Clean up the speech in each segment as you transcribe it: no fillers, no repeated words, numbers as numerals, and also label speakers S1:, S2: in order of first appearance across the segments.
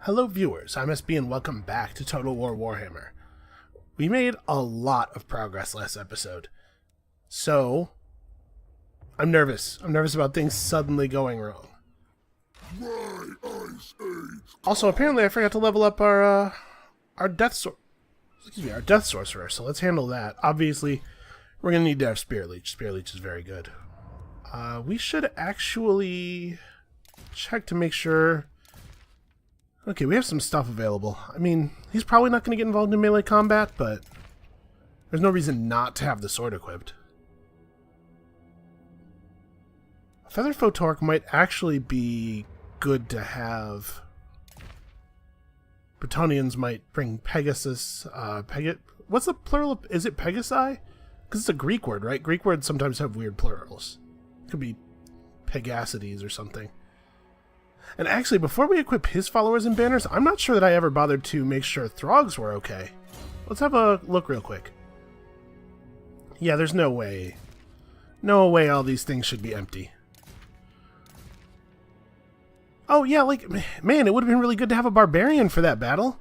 S1: Hello viewers, I'm SB and welcome back to Total War Warhammer. We made a lot of progress last episode, so I'm nervous. I'm nervous about things suddenly going wrong. Also, apparently I forgot to level up our death sorcerer, so let's handle that. Obviously, we're going to need to have Spirit Leech. Spirit Leech is very good. We should actually check to make sure... Okay, we have some stuff available. I mean, he's probably not going to get involved in melee combat, but there's no reason not to have the sword equipped. A Feather Photork might actually be good to have. Bretonnians might bring Pegasus. What's the plural of... Is it Pegasi? Because it's a Greek word, right? Greek words sometimes have weird plurals. It could be Pegasides or something. And actually, before we equip his followers and banners, I'm not sure that I ever bothered to make sure Throgs were okay. Let's have a look real quick. Yeah, there's no way. No way all these things should be empty. Oh, yeah, like, man, it would have been really good to have a barbarian for that battle.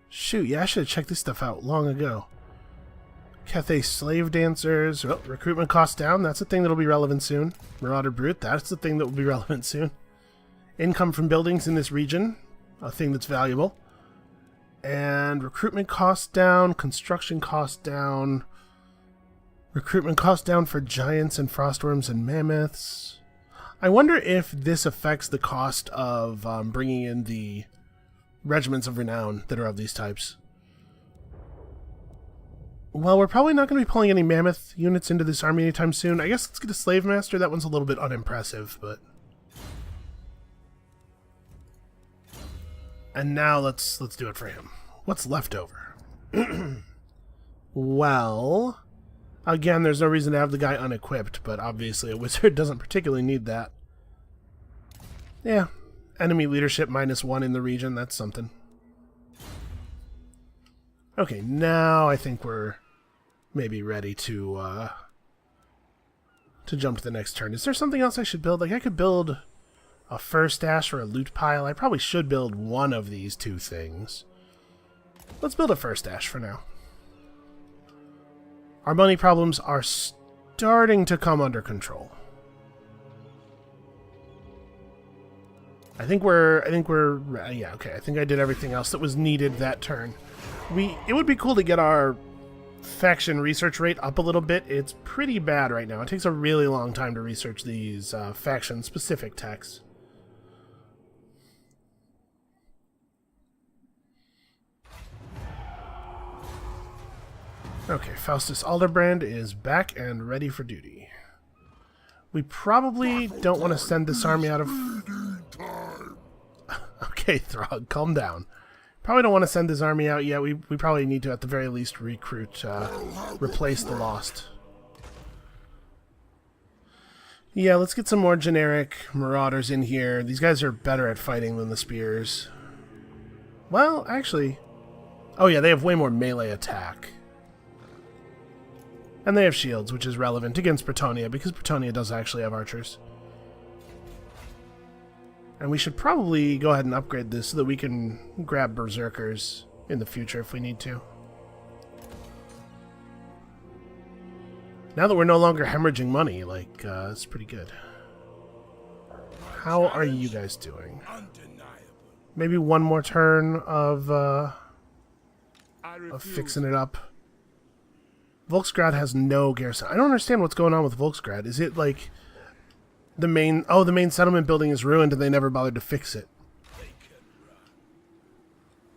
S1: Shoot, yeah, I should have checked this stuff out long ago. Cathay slave dancers. Well, recruitment costs down. That's a thing that'll be relevant soon. Marauder brute. That's the thing that will be relevant soon. Income from buildings in this region, a thing that's valuable. And recruitment costs down, construction costs down, recruitment costs down for giants and frostworms and mammoths. I wonder if this affects the cost of bringing in the regiments of renown that are of these types. Well, we're probably not going to be pulling any mammoth units into this army anytime soon. I guess let's get a slave master. That one's a little bit unimpressive, but... And now let's do it for him. What's left over? Well, again, there's no reason to have the guy unequipped, but obviously a wizard doesn't particularly need that. Yeah, enemy leadership -1 in the region, that's something. Okay, now I think we're maybe ready to jump to the next turn. Is there something else I should build? Like, I could build a fur stash or a loot pile. I probably should build one of these two things. Let's build a fur stash for now. Our money problems are starting to come under control. I think we're yeah, okay. I think I did everything else that was needed that turn. It would be cool to get our faction research rate up a little bit. It's pretty bad right now. It takes a really long time to research these faction-specific techs. Okay, Faustus Alderbrand is back and ready for duty. We probably don't want to send this army out of... Okay, Throg, calm down. Probably don't want to send this army out yet. We probably need to, at the very least, recruit, replace the lost. Yeah, let's get some more generic marauders in here. These guys are better at fighting than the spears. Well, actually... Oh yeah, they have way more melee attack. And they have shields, which is relevant against Bretonnia, because Bretonnia does actually have archers. And we should probably go ahead and upgrade this so that we can grab berserkers in the future if we need to. Now that we're no longer hemorrhaging money, like, it's pretty good. How are you guys doing? Maybe one more turn of fixing it up. Volksgrad has no garrison. I don't understand what's going on with Volksgrad. Is it like the main... Oh, the main settlement building is ruined and they never bothered to fix it.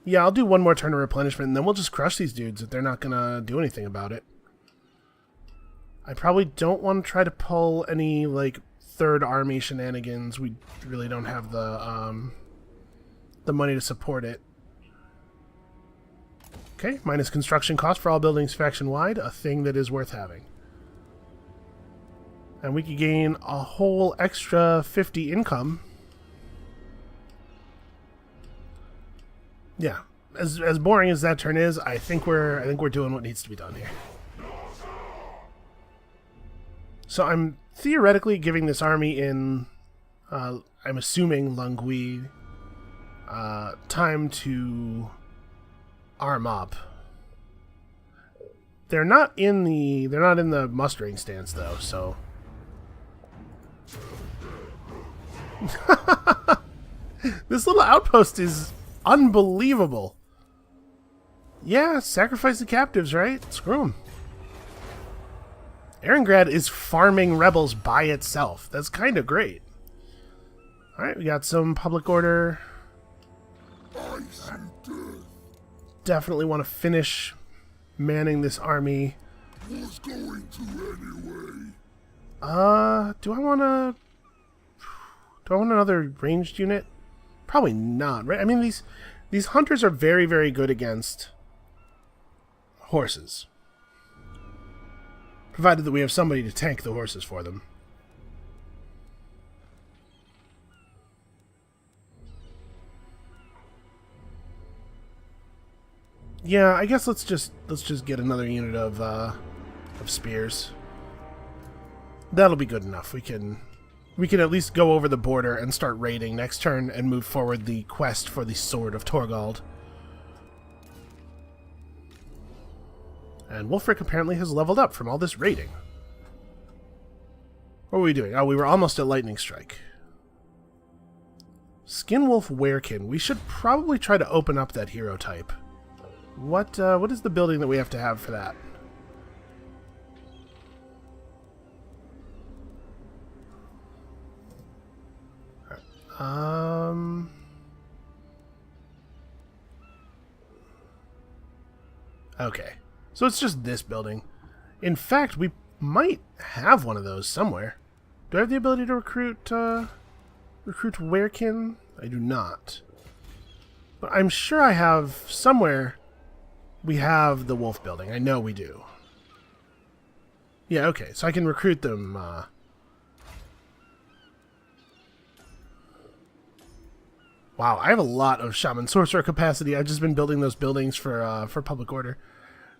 S1: Yeah, I'll do one more turn of replenishment and then we'll just crush these dudes if they're not going to do anything about it. I probably don't want to try to pull any, like, third army shenanigans. We really don't have the money to support it. Okay, minus construction cost for all buildings faction-wide, a thing that is worth having. And we could gain a whole extra 50 income. Yeah, as boring as that turn is, I think we're doing what needs to be done here. So I'm theoretically giving this army in, I'm assuming Lungui, time to arm up. They're not in the mustering stance though, so this little outpost is unbelievable. Yeah, sacrifice the captives, right? Screw them. Erengrad is farming rebels by itself. That's kind of great. Alright, we got some public order. Definitely want to finish manning this army.
S2: Was going to anyway.
S1: Do I want another ranged unit? Probably not, right? I mean, these hunters are very, very good against horses. Provided that we have somebody to tank the horses for them. Yeah, I guess let's just get another unit of spears. That'll be good enough. We can at least go over the border and start raiding next turn and move forward the quest for the Sword of Torgald. And Wulfrik apparently has leveled up from all this raiding. What were we doing? Oh, we were almost at Lightning Strike. Skinwolf Werekin. We should probably try to open up that hero type. What is the building that we have to have for that? Okay. So it's just this building. In fact, we might have one of those somewhere. Do I have the ability to recruit Werekin? I do not. But I'm sure I have somewhere we have the wolf building. I know we do. Yeah, okay. So I can recruit them. Wow, I have a lot of Shaman Sorcerer capacity. I've just been building those buildings for public order.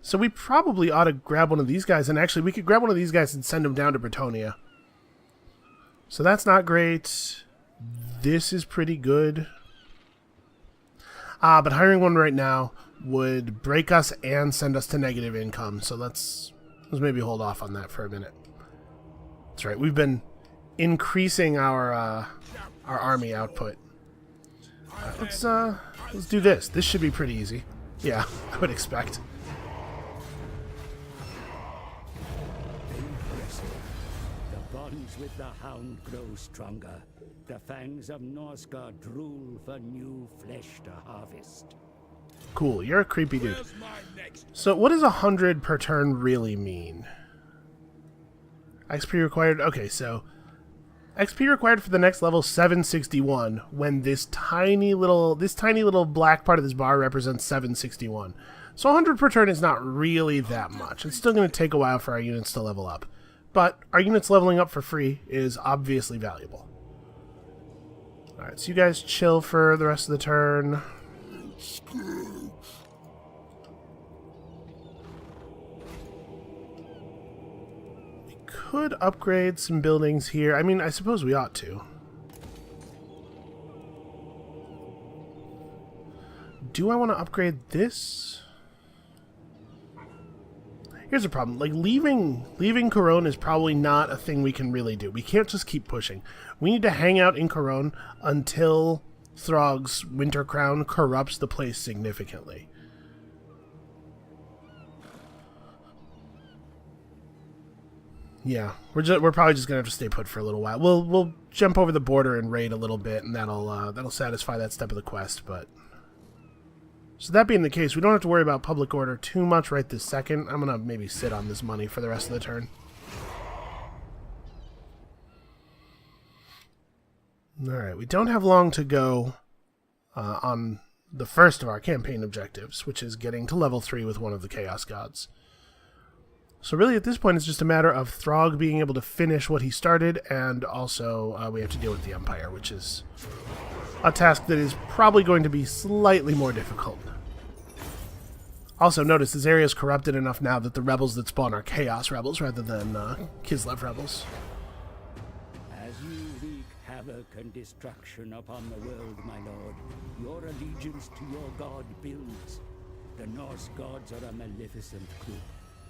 S1: So we probably ought to grab one of these guys, and actually we could grab one of these guys and send them down to Bretonnia. So that's not great. This is pretty good. But hiring one right now would break us and send us to negative income. So let's maybe hold off on that for a minute. That's right. We've been increasing our army output. Let's do this. This should be pretty easy. Yeah, I would expect.
S3: The bonds with the hound grow stronger. The fangs of Norsca drool for new flesh to harvest.
S1: Cool, you're a creepy dude. So what does 100 per turn really mean? XP required. Okay, so XP required for the next level 761 when this tiny little black part of this bar represents 761. So 100 per turn is not really that much. It's still going to take a while for our units to level up. But our units leveling up for free is obviously valuable. Alright, so you guys chill for the rest of the turn. We could upgrade some buildings here. I mean, I suppose we ought to. Do I want to upgrade this? Here's the problem. Like, leaving Corone is probably not a thing we can really do. We can't just keep pushing. We need to hang out in Corone until Throg's Winter Crown corrupts the place significantly. Yeah, we're probably just gonna have to stay put for a little while. We'll jump over the border and raid a little bit, and that'll satisfy that step of the quest. But so that being the case, we don't have to worry about public order too much right this second. I'm gonna maybe sit on this money for the rest of the turn. Alright, we don't have long to go on the first of our campaign objectives, which is getting to level 3 with one of the Chaos Gods. So really at this point it's just a matter of Throg being able to finish what he started, and also we have to deal with the Empire, which is a task that is probably going to be slightly more difficult. Also notice this area is corrupted enough now that the rebels that spawn are Chaos rebels rather than Kislev rebels.
S3: As you wreak havoc and destruction upon the world, my lord, your allegiance to your god builds. The Norse gods are a maleficent group.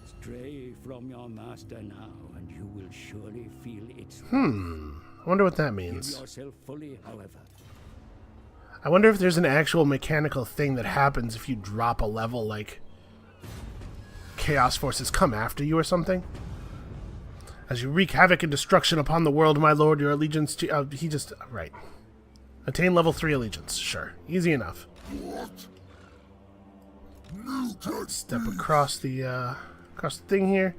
S3: Stray from your master now, and you will surely feel its
S1: I wonder what that
S3: Give
S1: means.
S3: yourself fully, however.
S1: I wonder if there's an actual mechanical thing that happens if you drop a level, like chaos forces come after you or something. As you wreak havoc and destruction upon the world, my lord, your allegiance to... right. Attain level 3 allegiance. Sure. Easy enough.
S2: What?
S1: Step across the thing here.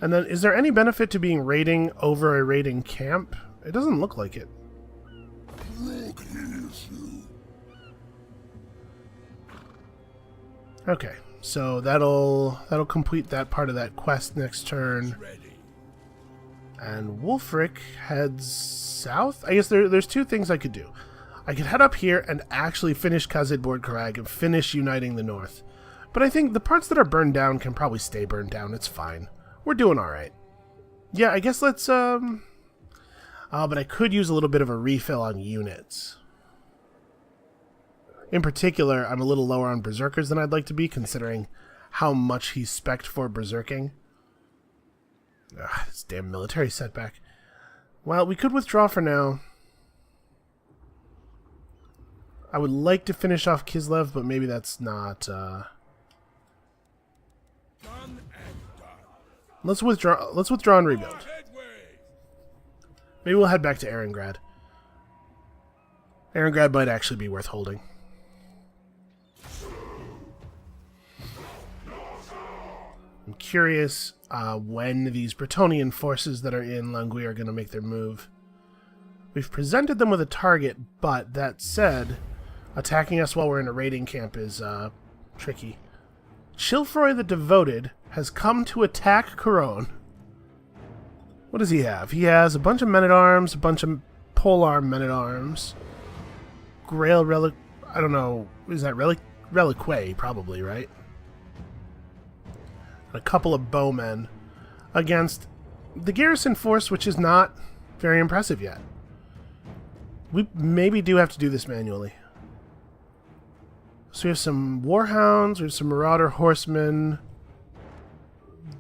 S1: And then, is there any benefit to being raiding over a raiding camp? It doesn't look like it.
S2: Rogue hears you.
S1: Okay, so that'll complete that part of that quest next turn. And Wulfrik heads south. I guess there's two things I could do. I could head up here and actually finish Khazid Bord Karag and finish uniting the north. But I think the parts that are burned down can probably stay burned down. It's fine. We're doing alright. Yeah, I guess let's, but I could use a little bit of a refill on units. In particular, I'm a little lower on Berserkers than I'd like to be, considering how much he's spec'd for Berserking. Ugh, this damn military setback. Well, we could withdraw for now. I would like to finish off Kislev, but maybe that's not,
S2: Done and done.
S1: Let's withdraw and rebuild.
S2: Headway.
S1: Maybe we'll head back to Erengrad. Erengrad might actually be worth holding. I'm curious when these Bretonnian forces that are in Langui are going to make their move. We've presented them with a target, but that said, attacking us while we're in a raiding camp is tricky. Chilfroy the Devoted has come to attack Couronne. What does he have? He has a bunch of men-at-arms, a bunch of polearm men-at-arms, Grail Relic... I don't know, is that Reliquae, probably, right? A couple of bowmen against the garrison force, which is not very impressive yet. We maybe do have to do this manually. So we have some warhounds, we have some marauder horsemen.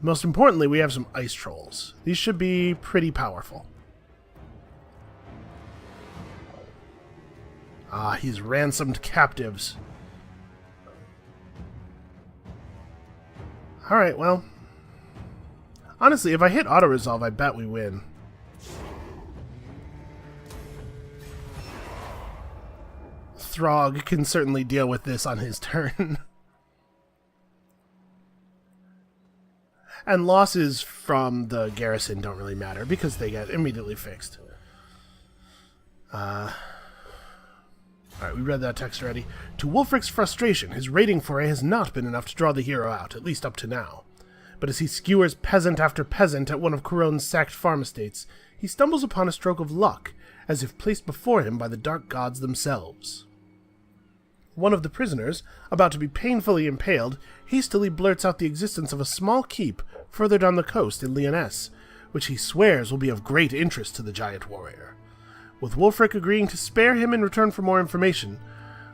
S1: Most importantly, we have some ice trolls. These should be pretty powerful. Ah, he's ransomed captives. Alright, well. Honestly, if I hit auto-resolve, I bet we win. Throg can certainly deal with this on his turn. And losses from the garrison don't really matter, because they get immediately fixed. Alright, we read that text already. To Wulfrik's frustration, his raiding foray has not been enough to draw the hero out, at least up to now. But as he skewers peasant after peasant at one of Couronne's sacked farm estates, he stumbles upon a stroke of luck, as if placed before him by the dark gods themselves. One of the prisoners, about to be painfully impaled, hastily blurts out the existence of a small keep further down the coast in Lyonesse, which he swears will be of great interest to the giant warrior. With Wulfrik agreeing to spare him in return for more information,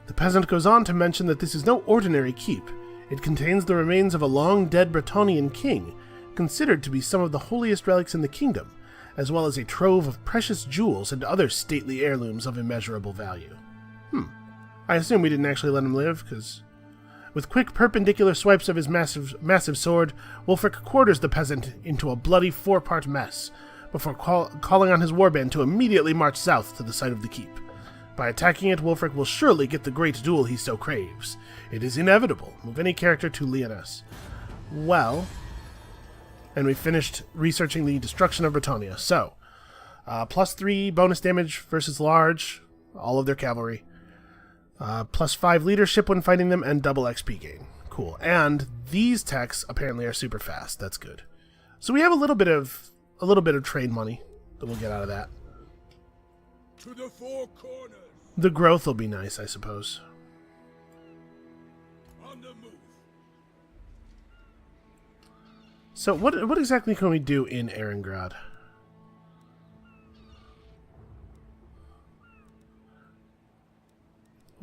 S1: the peasant goes on to mention that this is no ordinary keep. It contains the remains of a long-dead Bretonnian king, considered to be some of the holiest relics in the kingdom, as well as a trove of precious jewels and other stately heirlooms of immeasurable value. I assume we didn't actually let him live, because... With quick perpendicular swipes of his massive sword, Wulfrik quarters the peasant into a bloody four-part mess, before calling on his warband to immediately march south to the site of the keep. By attacking it, Wulfrik will surely get the great duel he so craves. It is inevitable. Move any character to Lyonesse. Well, and we finished researching the destruction of Bretonnia. So, +3 bonus damage versus large, all of their cavalry. +5 leadership when fighting them, and double XP gain. Cool. And these techs apparently are super fast. That's good. So we have a little bit of trade money that we'll get out of that.
S2: To the four corners.
S1: The growth will be nice, I suppose.
S2: On the move.
S1: So what exactly can we do in Erengrad?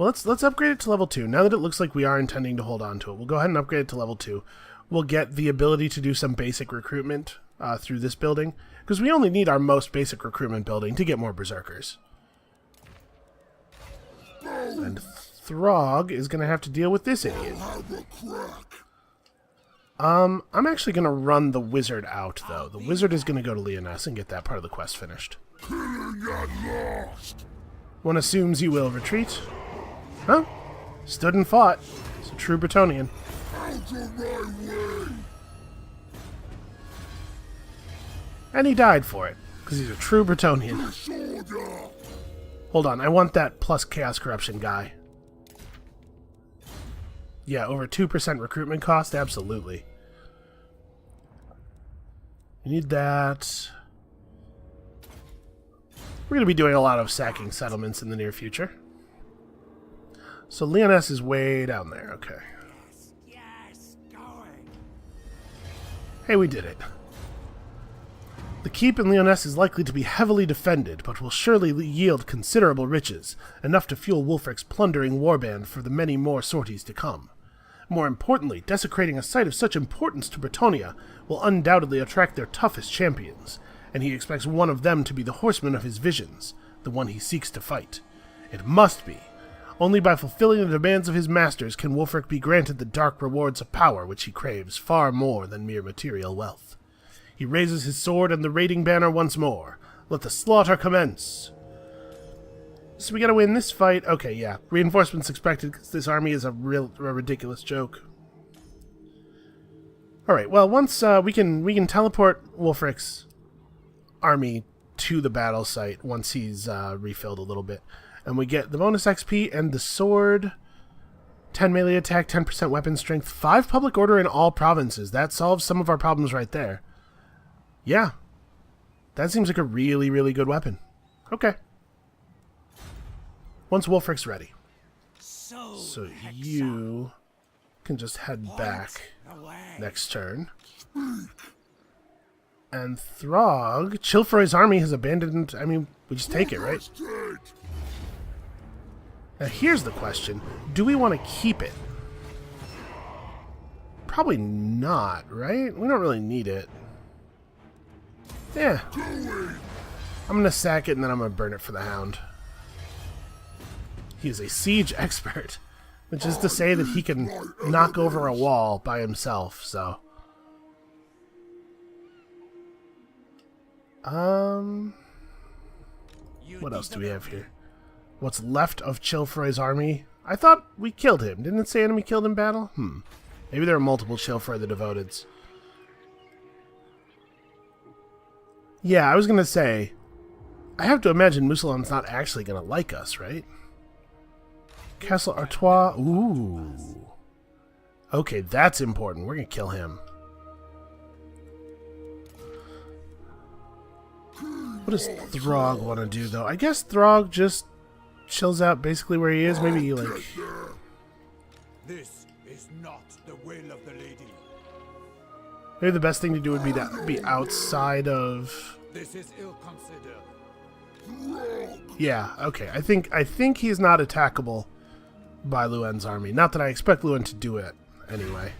S1: Well, let's upgrade it to level 2. Now that it looks like we are intending to hold on to it, we'll go ahead and upgrade it to level 2. We'll get the ability to do some basic recruitment through this building, because we only need our most basic recruitment building to get more berserkers. And Throg is going to have to deal with this idiot. I'm actually going to run the wizard out, though. The wizard is going to go to Leoness and get that part of the quest finished. One assumes you will retreat. Huh? Stood and fought. It's a true Bretonnian. And he died for it, because he's a true Bretonnian. Hold on, I want that plus Chaos Corruption guy. Yeah, over 2% recruitment cost? Absolutely. We need that. We're going to be doing a lot of sacking settlements in the near future. So Leoness is way down there, okay.
S3: Yes, going.
S1: Hey, we did it. The keep in Leoness is likely to be heavily defended, but will surely yield considerable riches, enough to fuel Wulfrik's plundering warband for the many more sorties to come. More importantly, desecrating a site of such importance to Bretonnia will undoubtedly attract their toughest champions, and he expects one of them to be the horseman of his visions, the one he seeks to fight. It must be. Only by fulfilling the demands of his masters can Wulfrik be granted the dark rewards of power which he craves far more than mere material wealth. He raises his sword and the raiding banner once more. Let the slaughter commence. So we gotta win this fight. Okay, yeah. Reinforcements expected because this army is a ridiculous joke. Alright, well, once we can teleport Wulfrik's army to the battle site once he's refilled a little bit. And we get the bonus XP and the sword. 10 melee attack, 10% weapon strength, 5 public order in all provinces. That solves some of our problems right there. Yeah. That seems like a really, really good weapon. Okay. Once Wulfrik's ready. So you can just head back next turn. And Throg, Chilfroy's army has abandoned... I mean, we just take it, right? Now here's the question. Do we want to keep it? Probably not, right? We don't really need it. Yeah. I'm going to sack it and then I'm going to burn it for the Hound. He is a siege expert, which is to say that he can knock over a wall by himself, so... What else do we have here? What's left of Chilfroy's army? I thought we killed him. Didn't it say enemy killed in battle? Maybe there are multiple Chilfroy the Devoteds. Yeah, I was going to say, I have to imagine Musalon's not actually going to like us, right? Castle Artois. Ooh. Okay, that's important. We're going to kill him. What does Throg want to do, though? I guess Throg just chills out basically where he is. Maybe he, like...
S2: This is not the will of the lady.
S1: Maybe the best thing to do would be to be outside of...
S2: This is ill considered.
S1: Yeah, okay. I think he's not attackable by Luen's army. Not that I expect Luen to do it, anyway.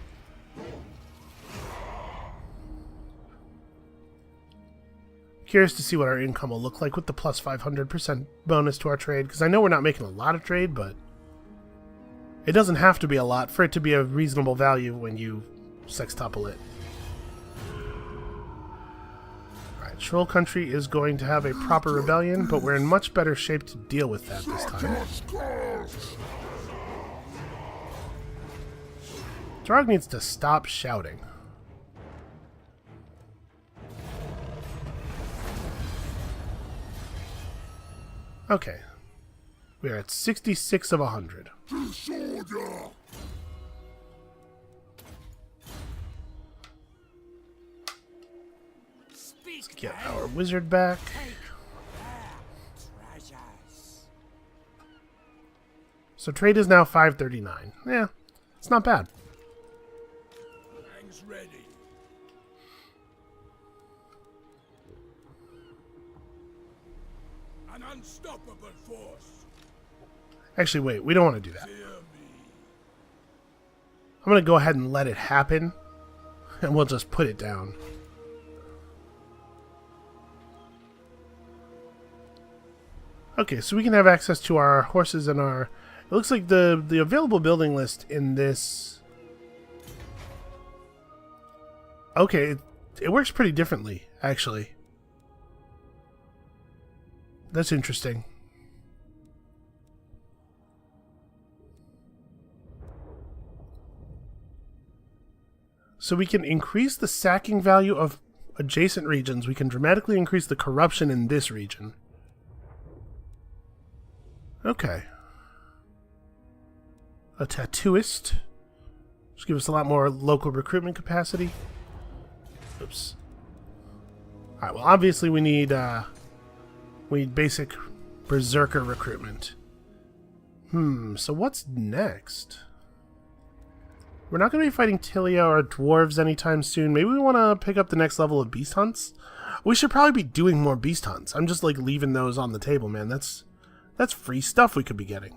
S1: Curious to see what our income will look like with the plus 500% bonus to our trade, because I know we're not making a lot of trade, but it doesn't have to be a lot for it to be a reasonable value when you sextuple it. Alright, Troll Country is going to have a proper rebellion, but we're in much better shape to deal with that this time. Throg needs to stop shouting. Okay. We are at 66 of 100. Let's get our wizard back. So trade is now 539. Yeah, it's not bad.
S2: Things ready. An unstoppable force.
S1: Actually, wait, we don't want to do that. I'm going to go ahead and let it happen, and we'll just put it down. Okay, so we can have access to our horses and our... It looks like the available building list in this... Okay, it works pretty differently, actually. That's interesting. So we can increase the sacking value of adjacent regions. We can dramatically increase the corruption in this region. Okay. A tattooist. Just give us a lot more local recruitment capacity. Oops. Alright, well obviously we need basic berserker recruitment. So what's next? We're not going to be fighting Tilia or dwarves anytime soon. Maybe we want to pick up the next level of beast hunts? We should probably be doing more beast hunts. I'm just like leaving those on the table, man. That's free stuff we could be getting.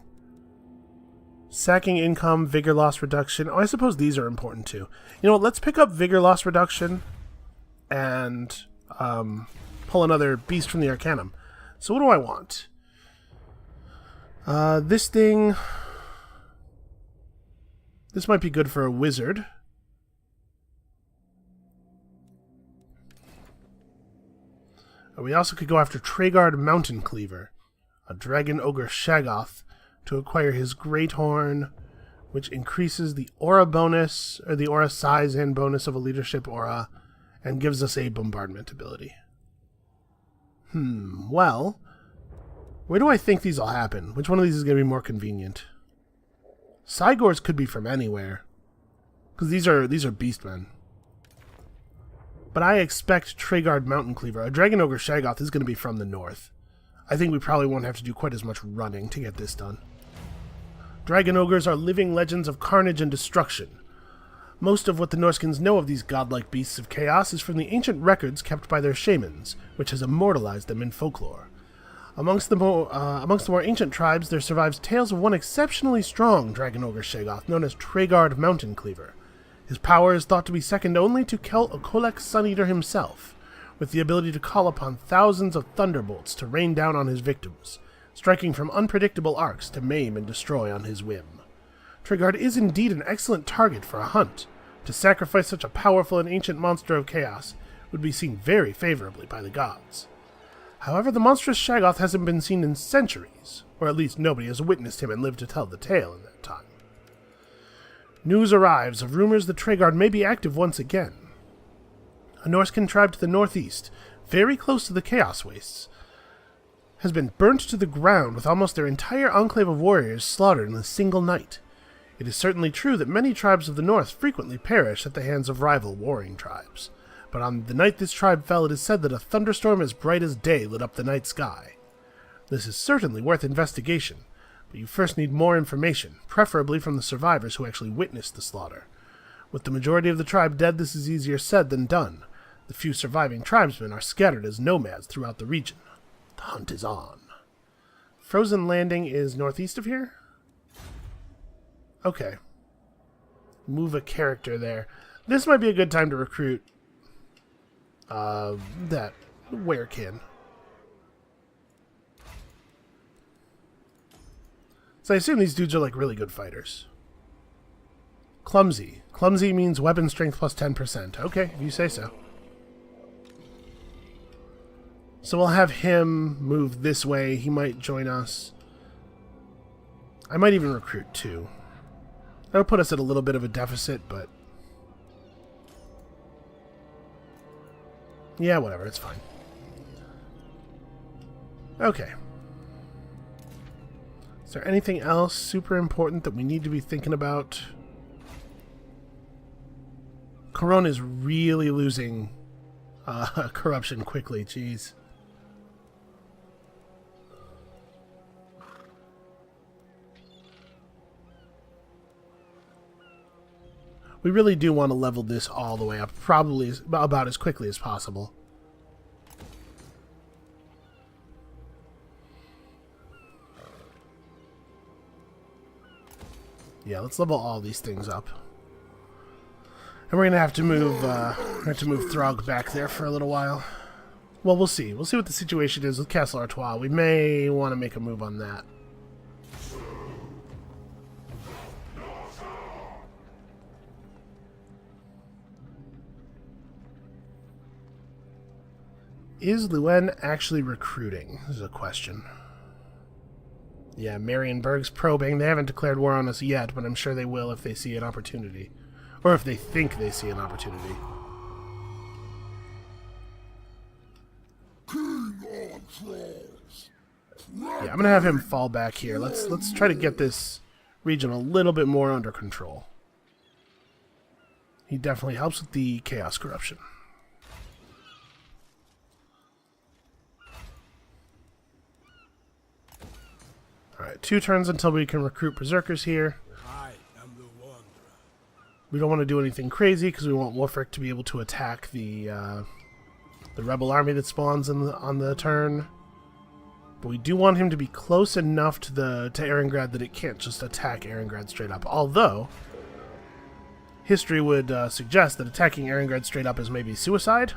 S1: Sacking income, vigor loss reduction. Oh, I suppose these are important too. You know what, let's pick up vigor loss reduction and pull another beast from the Arcanum. So what do I want? This thing... This might be good for a wizard. We also could go after Traegard Mountain Cleaver, a Dragon Ogre Shaggoth, to acquire his Great Horn, which increases the aura bonus, or the aura size and bonus of a leadership aura, and gives us a bombardment ability. Well, where do I think these will happen? Which one of these is going to be more convenient? Cygors could be from anywhere, because these are beastmen. But I expect Traegard Mountain Cleaver. A Dragon Ogre Shaggoth is going to be from the north. I think we probably won't have to do quite as much running to get this done. Dragon Ogres are living legends of carnage and destruction. Most of what the Norskins know of these godlike beasts of chaos is from the ancient records kept by their shamans, which has immortalized them in folklore. Amongst the more ancient tribes, there survives tales of one exceptionally strong Dragon Ogre Shaggoth known as Traegard Mountain Cleaver. His power is thought to be second only to Kolek Suneater himself, with the ability to call upon thousands of thunderbolts to rain down on his victims, striking from unpredictable arcs to maim and destroy on his whim. Traegard is indeed an excellent target for a hunt. To sacrifice such a powerful and ancient monster of chaos would be seen very favorably by the gods. However, the monstrous Shaggoth hasn't been seen in centuries, or at least nobody has witnessed him and lived to tell the tale in that time. News arrives of rumors that Traegard may be active once again. A Norscan tribe to the northeast, very close to the Chaos Wastes, has been burnt to the ground with almost their entire enclave of warriors slaughtered in a single night. It is certainly true that many tribes of the north frequently perish at the hands of rival warring tribes. But on the night this tribe fell, it is said that a thunderstorm as bright as day lit up the night sky. This is certainly worth investigation, but you first need more information, preferably from the survivors who actually witnessed the slaughter. With the majority of the tribe dead, this is easier said than done. The few surviving tribesmen are scattered as nomads throughout the region. The hunt is on. Frozen Landing is northeast of here? Okay. Move a character there. This might be a good time to recruit that werekin. So I assume these dudes are like really good fighters. Clumsy. Clumsy means weapon strength plus 10%. Okay, if you say so. So we'll have him move this way. He might join us. I might even recruit two. That'll put us at a little bit of a deficit, but... yeah, whatever, it's fine. Okay. Is there anything else super important that we need to be thinking about? Corona is really losing corruption quickly, jeez. We really do want to level this all the way up, probably about as quickly as possible. Yeah, let's level all these things up. And we're gonna have to move Throg back there for a little while. Well, we'll see. We'll see what the situation is with Castle Artois. We may want to make a move on that. Is Luen actually recruiting? This is a question. Yeah, Marienburg's probing. They haven't declared war on us yet, but I'm sure they will if they see an opportunity. Or if they think they see an opportunity. Yeah, I'm gonna have him fall back here. Let's try to get this region a little bit more under control. He definitely helps with the chaos corruption. Alright, 2 turns until we can recruit berserkers here.
S2: I am the wanderer.
S1: We don't want to do anything crazy because we want Wulfrik to be able to attack the rebel army that spawns on the turn. But we do want him to be close enough to Erengrad that it can't just attack Erengrad straight up. Although, history would suggest that attacking Erengrad straight up is maybe suicide.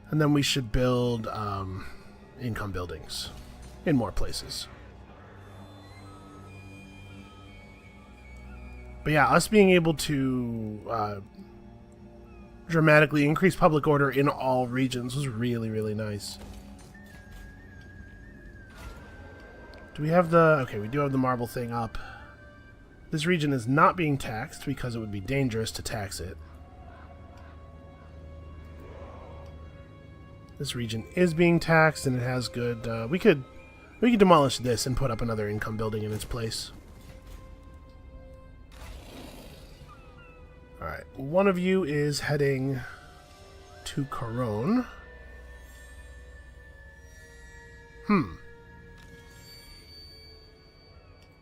S1: And then we should build income buildings in more places. But yeah, us being able to dramatically increase public order in all regions was really, really nice. Do we have the... Okay, we do have the marble thing up. This region is not being taxed because it would be dangerous to tax it. This region is being taxed and it has good... we could demolish this and put up another income building in its place. Alright, one of you is heading to Coron.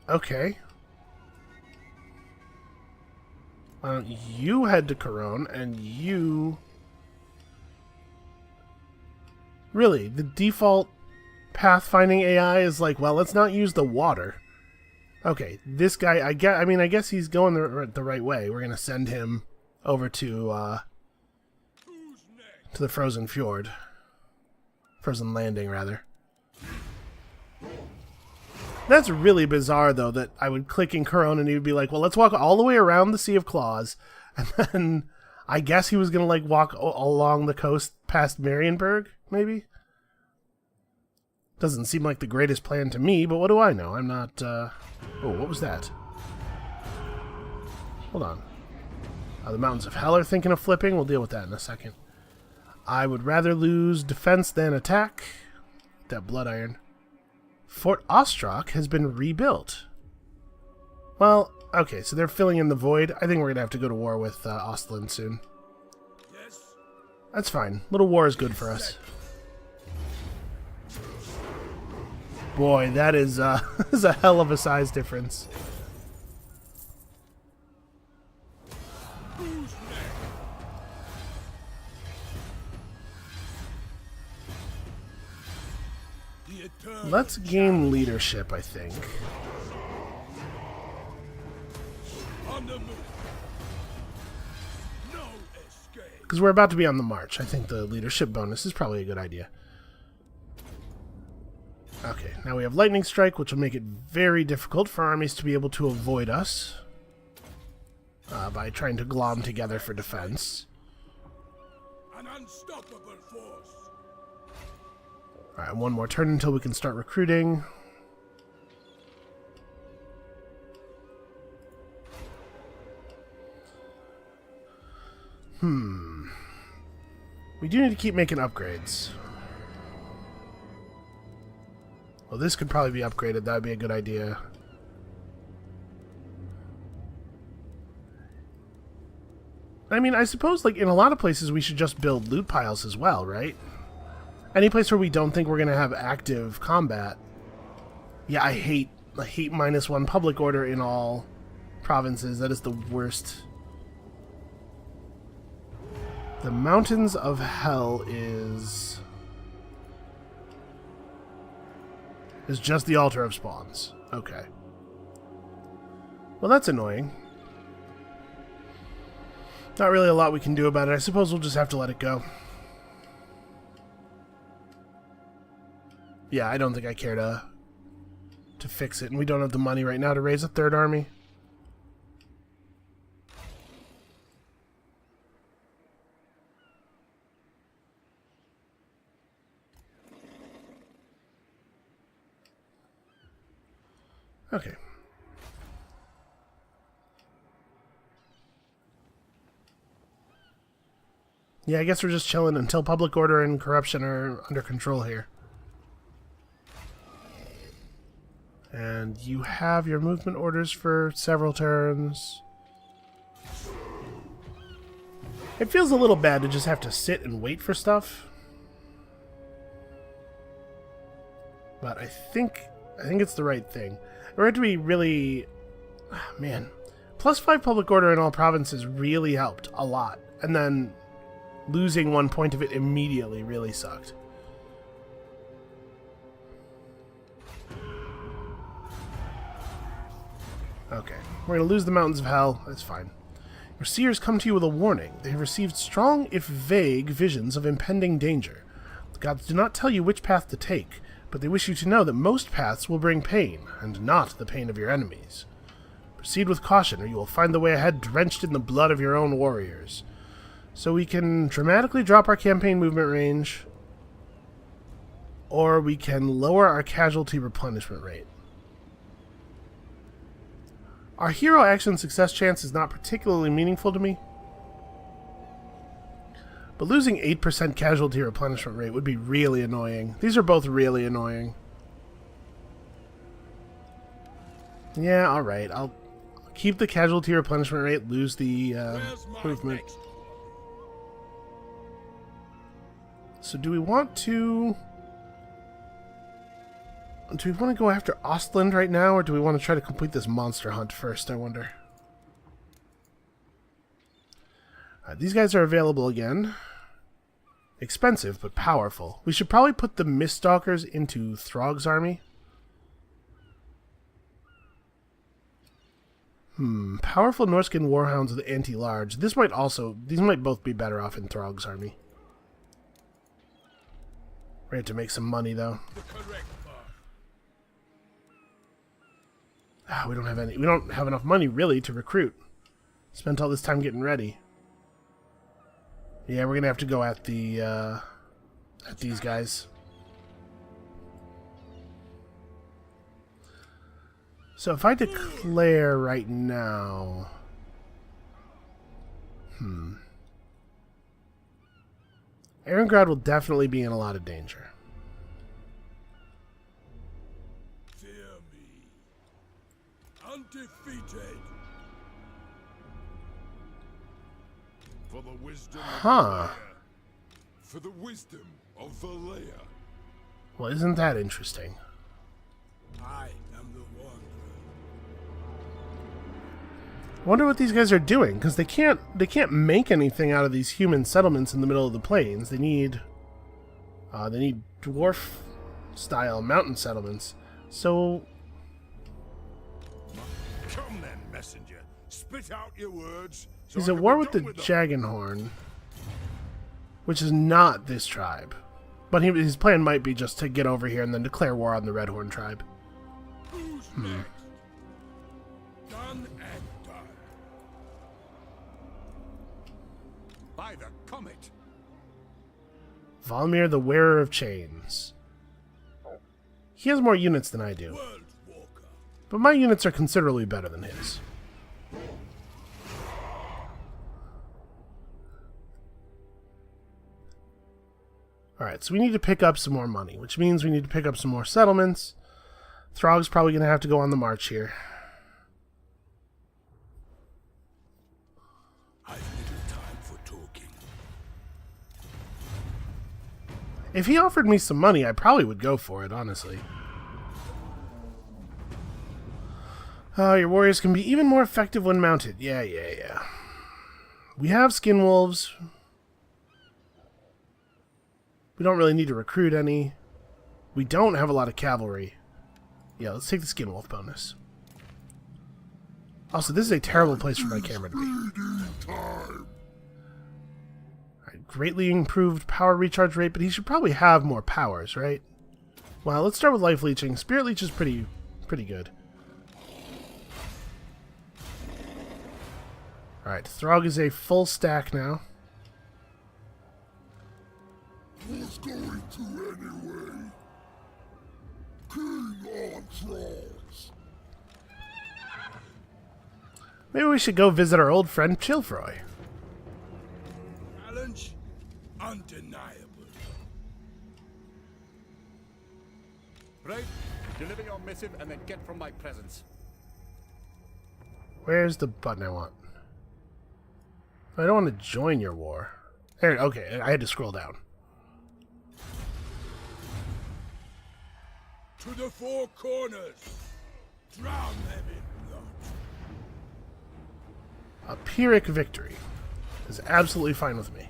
S1: Okay. Why don't you head to Coron and you... Really, the default pathfinding AI is like, well, let's not use the water. Okay, this guy, I guess he's going the right way. We're gonna send him over to the Frozen Fjord. Frozen Landing, rather. That's really bizarre, though, that I would click in Coron and he would be like, well, let's walk all the way around the Sea of Claws. And then I guess he was gonna, like, walk along the coast past Marienburg, maybe? Doesn't seem like the greatest plan to me, but what do I know? I'm not, Oh, what was that? Hold on. The Mountains of Hell are thinking of flipping. We'll deal with that in a second. I would rather lose defense than attack. That blood iron. Fort Ostrach has been rebuilt. Well, okay, so they're filling in the void. I think we're going to have to go to war with Ostland soon.
S2: Yes.
S1: That's fine. Little war is good for us. Boy, that is is a hell of a size difference. Let's gain leadership, I think.
S2: On the move. No escape.
S1: Because we're about to be on the march. I think the leadership bonus is probably a good idea. Okay, now we have Lightning Strike, which will make it very difficult for armies to be able to avoid us by trying to glom together for defense.
S2: An unstoppable force.
S1: Alright, one more turn until we can start recruiting. We do need to keep making upgrades. Well, this could probably be upgraded. That would be a good idea. I mean, I suppose, like, in a lot of places we should just build loot piles as well, right? Any place where we don't think we're going to have active combat. Yeah, I hate -1 public order in all provinces. That is the worst. The Mountains of Hell is just the Altar of Spawns. Okay. Well, that's annoying. Not really a lot we can do about it. I suppose we'll just have to let it go. Yeah, I don't think I care to fix it, and we don't have the money right now to raise a third army. Okay. Yeah, I guess we're just chilling until public order and corruption are under control here. And you have your movement orders for several turns. It feels a little bad to just have to sit and wait for stuff. But I think it's the right thing. We're going to be really... man. +5 public order in all provinces really helped a lot. And then losing 1 point of it immediately really sucked. Okay, we're going to lose the Mountains of Hell. That's fine. Your seers come to you with a warning. They have received strong, if vague, visions of impending danger. The gods do not tell you which path to take, but they wish you to know that most paths will bring pain, and not the pain of your enemies. Proceed with caution, or you will find the way ahead drenched in the blood of your own warriors. So we can dramatically drop our campaign movement range, or we can lower our casualty replenishment rate. Our hero action success chance is not particularly meaningful to me, but losing 8% casualty replenishment rate would be really annoying. These are both really annoying. Yeah, alright. I'll keep the casualty replenishment rate, lose the movement. So do we want to... do we want to go after Ostland right now, or do we want to try to complete this monster hunt first, I wonder? These guys are available again. Expensive, but powerful. We should probably put the Miststalkers into Throg's army. Powerful Norscan Warhounds with anti-large. These might both be better off in Throg's army. We have to make some money, though. We don't have any. We don't have enough money, really, to recruit. Spent all this time getting ready. Yeah, we're gonna have to go at these guys. So if I declare right now, Erengrad will definitely be in a lot of danger.
S2: Fear me. Undefeated. For the wisdom of Valea. For the wisdom of Valea.
S1: Well, isn't that interesting?
S2: I am the Wanderer.
S1: I wonder what these guys are doing, because they can't make anything out of these human settlements in the middle of the plains. They need dwarf style mountain settlements. So
S2: Come then, messenger. Spit out your words. So
S1: he's
S2: I
S1: at
S2: can
S1: war
S2: be
S1: with the
S2: done them.
S1: Jagenhorn, which is not this tribe. But his plan might be just to get over here and then declare war on the Redhorn tribe.
S2: Who's next? Done and done. By the comet.
S1: Valmir the Wearer of Chains. He has more units than I do,
S2: World Walker.
S1: but my units are considerably better than his. Alright, so we need to pick up some more money, which means we need to pick up some more settlements. Throg's probably going to have to go on the march here.
S2: I've little time for talking.
S1: If he offered me some money, I probably would go for it, honestly. Your warriors can be even more effective when mounted. Yeah. We have skin wolves. We don't really need to recruit any. We don't have a lot of cavalry. Yeah, let's take the skin wolf bonus. Also, this is a terrible place for my camera to be. Alright, greatly improved power recharge rate, but he should probably have more powers, right? Well, let's start with life leeching. Spirit leech is pretty good. Alright, Throg is a full stack now.
S2: Who's going to anyway? King on trolls.
S1: Maybe we should go visit our old friend Chilfroy.
S2: Challenge undeniable.
S4: Right, deliver your missive and then get from my presence.
S1: Where's the button I want? I don't want to join your war. There, okay, I had to scroll down.
S2: To the four corners. Drown them in blood.
S1: A Pyrrhic victory is absolutely fine with me.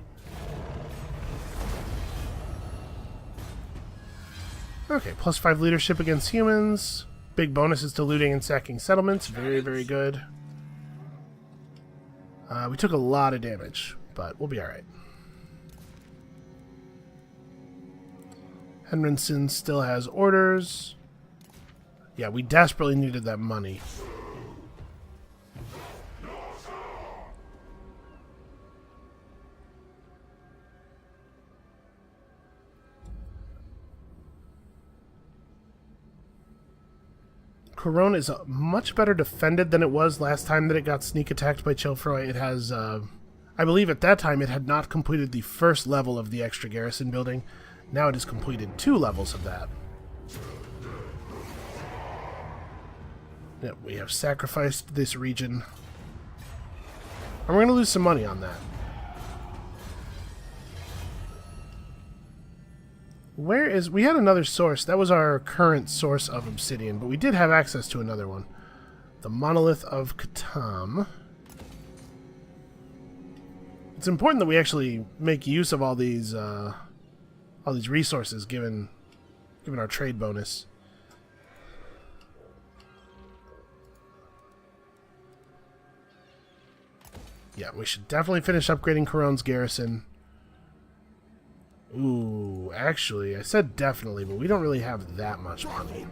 S1: Okay, +5 leadership against humans. Big bonuses to looting and sacking settlements. Very, very good. We took a lot of damage, but we'll be alright. Henriksen still has orders. Yeah, we desperately needed that money. Corona is much better defended than it was last time that it got sneak attacked by Chilfroy. It has, I believe at that time it had not completed the first level of the extra garrison building. Now it has completed 2 levels of that. Yep, we have sacrificed this region. And we're going to lose some money on that. Where is... We had another source. That was our current source of obsidian, but we did have access to another one. The Monolith of Cthulhu. It's important that we actually make use of all these resources, given our trade bonus. Yeah, we should definitely finish upgrading Coron's garrison. Ooh, actually, I said definitely, but we don't really have that much money.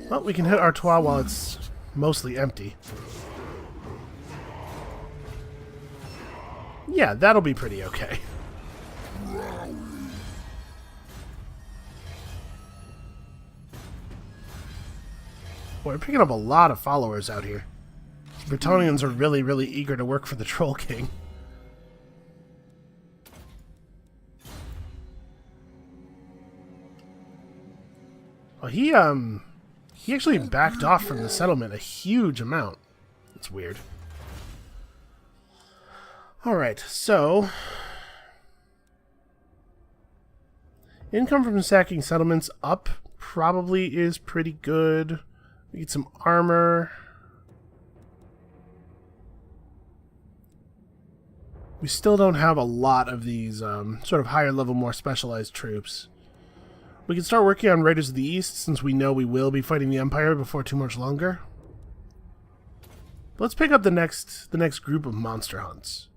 S1: Well, we can hit Artois while it's mostly empty. Yeah, that'll be pretty okay. Boy, we're picking up a lot of followers out here. Bretonnians are really, really eager to work for the Troll King. Well, he actually backed off from the settlement a huge amount. It's weird. Alright, so... income from sacking settlements up probably is pretty good. We get some armor. We still don't have a lot of these sort of higher level, more specialized troops. We can start working on Raiders of the East, since we know we will be fighting the Empire before too much longer. But let's pick up the next group of monster hunts.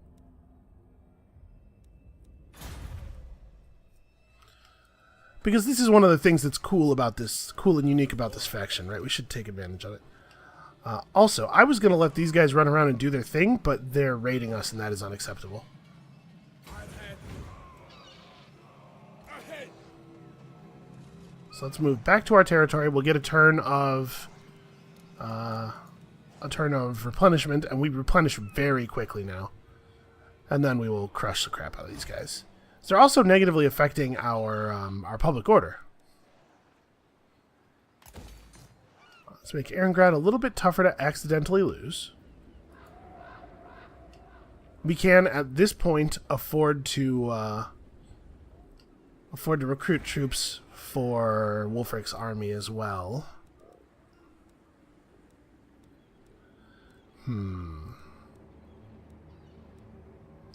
S1: Because this is one of the things that's cool and unique about this faction, right? We should take advantage of it. Also, I was going to let these guys run around and do their thing, but they're raiding us, and that is unacceptable. So let's move back to our territory. We'll get a turn of replenishment, and we replenish very quickly now. And then we will crush the crap out of these guys. So they're also negatively affecting our public order. Let's make Erengrad a little bit tougher to accidentally lose. We can, at this point, afford to recruit troops for Wulfrik's army as well.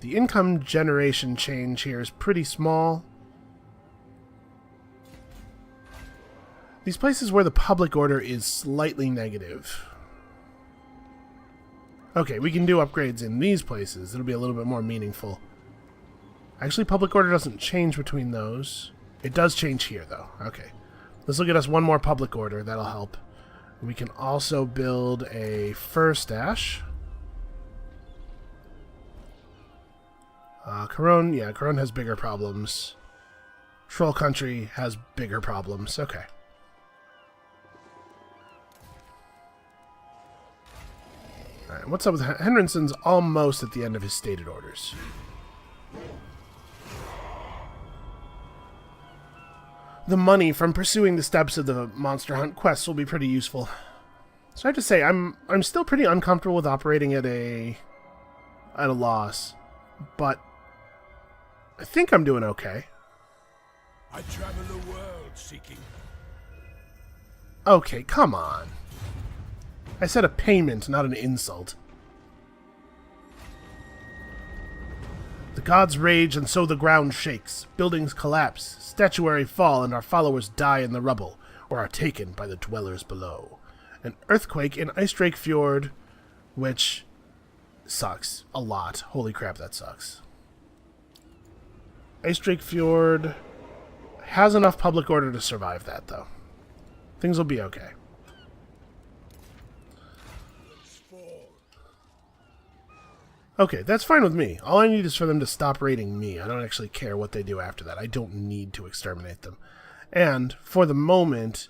S1: The income generation change here is pretty small. These places where the public order is slightly negative. Okay, we can do upgrades in these places. It'll be a little bit more meaningful. Actually, public order doesn't change between those. It does change here, though. Okay. This will get us one more public order. That'll help. We can also build a fur stash. Corone, yeah, Corone has bigger problems. Troll Country has bigger problems. Okay. Alright, what's up with Henrinson's almost at the end of his stated orders. The money from pursuing the steps of the Monster Hunt quests will be pretty useful. So I have to say, I'm still pretty uncomfortable with operating at a loss, but I think I'm doing okay.
S2: I travel the world seeking.
S1: Okay, come on. I said a payment, not an insult. The gods rage, and so the ground shakes. Buildings collapse, statuary fall, and our followers die in the rubble, or are taken by the dwellers below. An earthquake in Ice Drake Fjord, which sucks a lot. Holy crap, that sucks. Ice Drake Fjord has enough public order to survive that, though. Things will be okay. Okay, that's fine with me. All I need is for them to stop raiding me. I don't actually care what they do after that. I don't need to exterminate them. And, for the moment,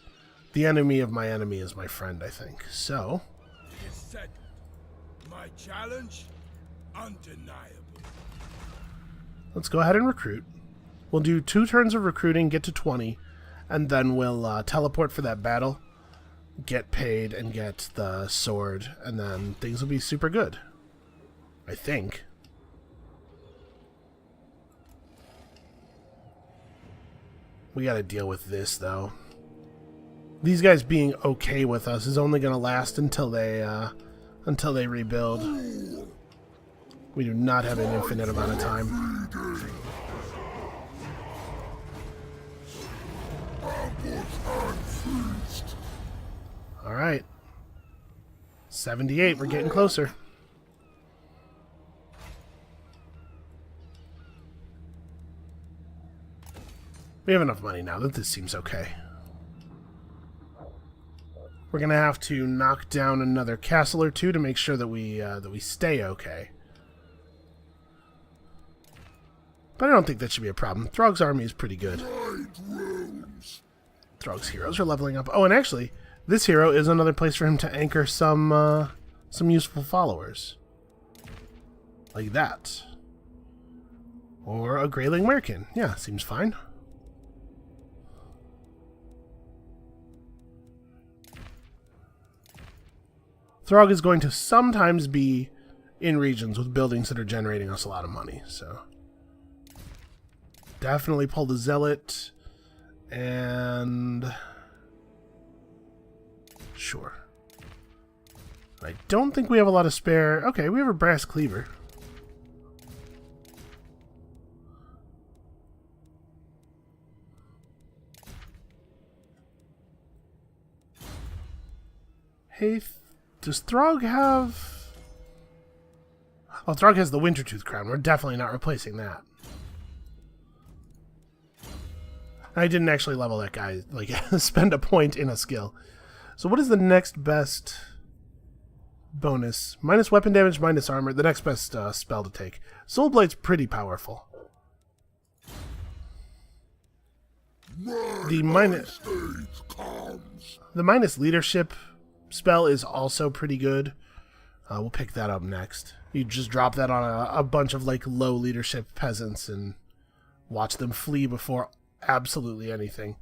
S1: the enemy of my enemy is my friend, I think. So,
S2: It is settled. My challenge, undeniable.
S1: let's go ahead and recruit. We'll do 2 turns of recruiting, get to 20, and then we'll teleport for that battle, get paid, and get the sword, and then things will be super good. I think. We gotta deal with this, though. These guys being okay with us is only gonna last until they rebuild. We do not have an infinite amount of time. Alright. 78, we're getting closer. We have enough money now that this seems okay. We're gonna have to knock down another castle or two to make sure that we stay okay. But I don't think that should be a problem. Throg's army is pretty good. Throg's heroes are leveling up. Oh, and actually, this hero is another place for him to anchor some useful followers. Like that. Or a Greyling Merkin. Yeah, seems fine. Throg is going to sometimes be in regions with buildings that are generating us a lot of money, so definitely pull the Zealot, and sure. I don't think we have a lot of spare. Okay, we have a Brass Cleaver. Hey, does Throg have... Oh, Throg has the Wintertooth Crown. We're definitely not replacing that. I didn't actually level that guy, like, spend a point in a skill. So what is the next best bonus? Minus weapon damage, minus armor. The next best spell to take. Soul Blade's pretty powerful. The minus leadership spell is also pretty good. We'll pick that up next. You just drop that on a bunch of like low leadership peasants and watch them flee before absolutely anything.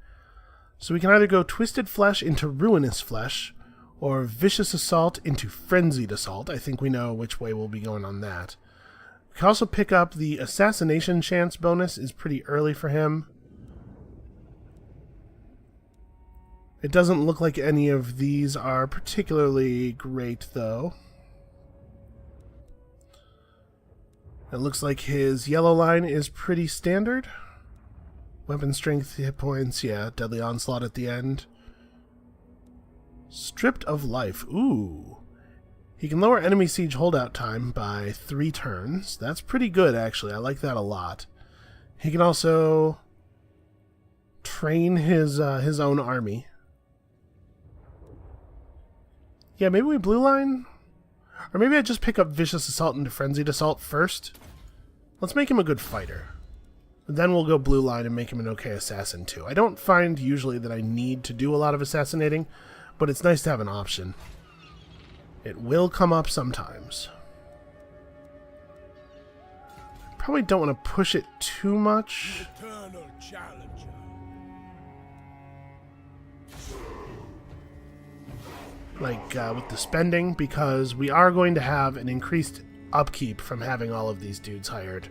S1: So we can either go Twisted Flesh into Ruinous Flesh, or Vicious Assault into Frenzied Assault. I think we know which way we'll be going on that. We can also pick up the Assassination Chance bonus, is pretty early for him. It doesn't look like any of these are particularly great, though. It looks like his yellow line is pretty standard. Weapon strength, hit points, yeah, deadly onslaught at the end. Stripped of life. Ooh. He can lower enemy siege holdout time by 3 turns. That's pretty good, actually. I like that a lot. He can also train his own army. Yeah, maybe we blue line? Or maybe I just pick up Vicious Assault into Frenzied Assault first. Let's make him a good fighter. And then we'll go blue line and make him an okay assassin too. I don't find usually that I need to do a lot of assassinating, but it's nice to have an option. It will come up sometimes. Probably don't want to push it too much.
S2: Eternal challenger.
S1: Like with the spending, because we are going to have an increased upkeep from having all of these dudes hired.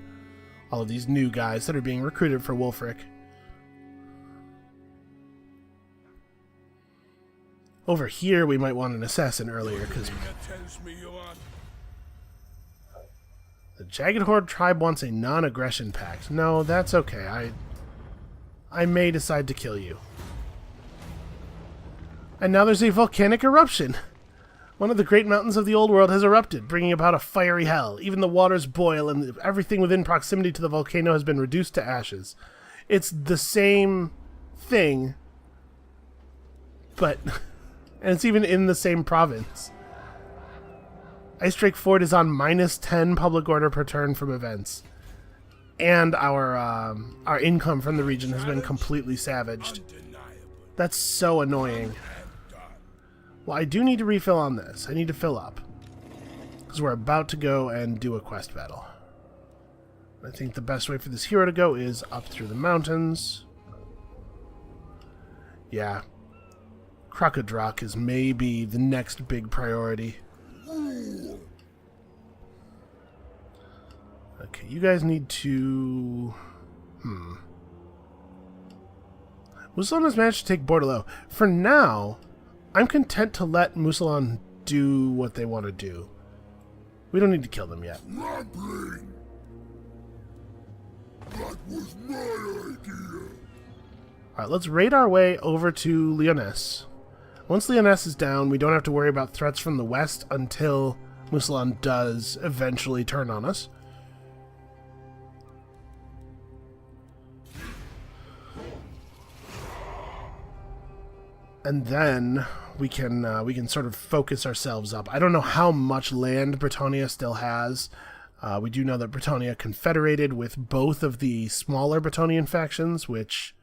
S1: All of these new guys that are being recruited for Wulfrik. Over here, we might want an assassin earlier, because the Jagged Horde tribe wants a non-aggression pact. No, that's okay. I may decide to kill you. And now there's a volcanic eruption. One of the great mountains of the old world has erupted, bringing about a fiery hell. Even the waters boil, and everything within proximity to the volcano has been reduced to ashes. It's the same thing, but... and it's even in the same province. Ice Fort is on -10 public order per turn from events. And our income from the region has been completely savaged. That's so annoying. Well, I do need to refill on this. I need to fill up. Because we're about to go and do a quest battle. I think the best way for this hero to go is up through the mountains. Yeah. Crocodrock is maybe the next big priority. Okay, you guys need to... Musalon has managed to take Bordelot. For now, I'm content to let Musalon do what they want to do. We don't need to kill them yet.
S2: Labyrinth. That was my idea.
S1: Alright, let's raid our way over to Lyonesse. Once Lyonesse is down, we don't have to worry about threats from the west until Musalon does eventually turn on us. And then we can sort of focus ourselves up. I don't know how much land Bretonnia still has. We do know that Bretonnia confederated with both of the smaller Bretonnian factions, which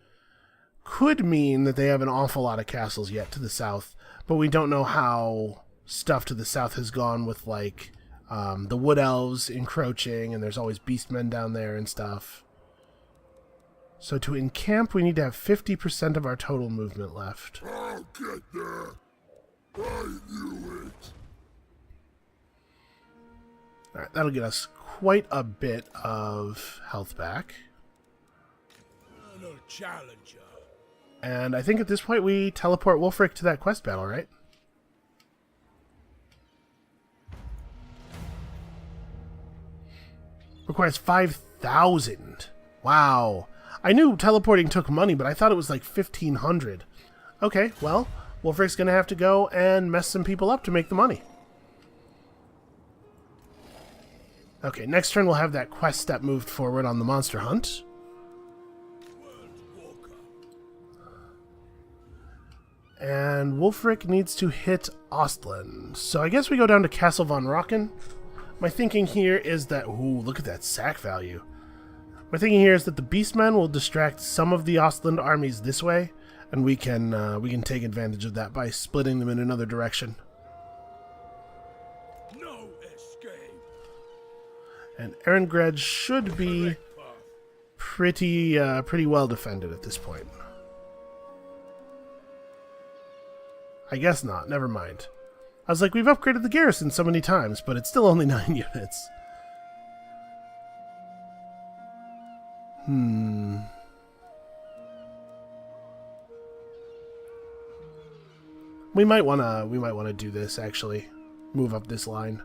S1: could mean that they have an awful lot of castles yet to the south. But we don't know how stuff to the south has gone with, like, the Wood Elves encroaching, and there's always beastmen down there and stuff. So to encamp, we need to have 50% of our total movement left.
S2: I'll get there. I knew it.
S1: Alright, that'll get us quite a bit of health back.
S2: Eternal challenger.
S1: And I think at this point we teleport Wulfrik to that quest battle, right? Requires 5,000. Wow. I knew teleporting took money, but I thought it was like 1,500. Okay, well, Wulfrik's going to have to go and mess some people up to make the money. Okay, next turn we'll have that quest step moved forward on the monster hunt. And Wulfrik needs to hit Ostland. So I guess we go down to Castle von Rocken. My thinking here is that... Ooh, look at that sack value. My thinking here is that the Beastmen will distract some of the Ostland armies this way, and we can take advantage of that by splitting them in another direction.
S2: No escape.
S1: And Erengred should be pretty well defended at this point. I guess not. Never mind. I was like, we've upgraded the garrison so many times, but it's still only 9 units. We might wanna do this actually. Move up this line.